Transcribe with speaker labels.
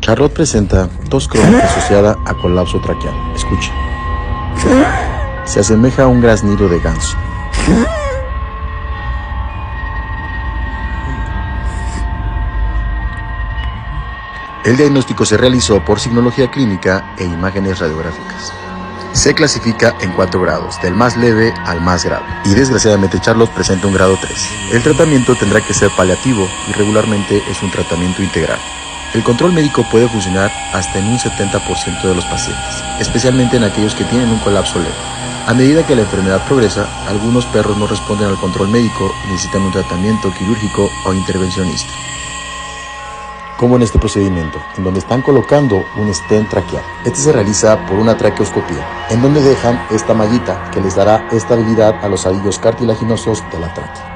Speaker 1: Charlotte presenta tos crónica asociada a colapso traqueal. Escuche. Se asemeja a un graznido de ganso. El diagnóstico se realizó por signología clínica e imágenes radiográficas. Se clasifica en 4 grados, del más leve al más grave, y desgraciadamente Charlotte presenta un grado 3. El tratamiento tendrá que ser paliativo y regularmente es un tratamiento integral. El control médico puede funcionar hasta en un 70% de los pacientes, especialmente en aquellos que tienen un colapso leve. A medida que la enfermedad progresa, algunos perros no responden al control médico y necesitan un tratamiento quirúrgico o intervencionista. Como en este procedimiento, en donde están colocando un stent traqueal. Este se realiza por una traqueoscopía, en donde dejan esta mallita que les dará estabilidad a los anillos cartilaginosos de la tráquea.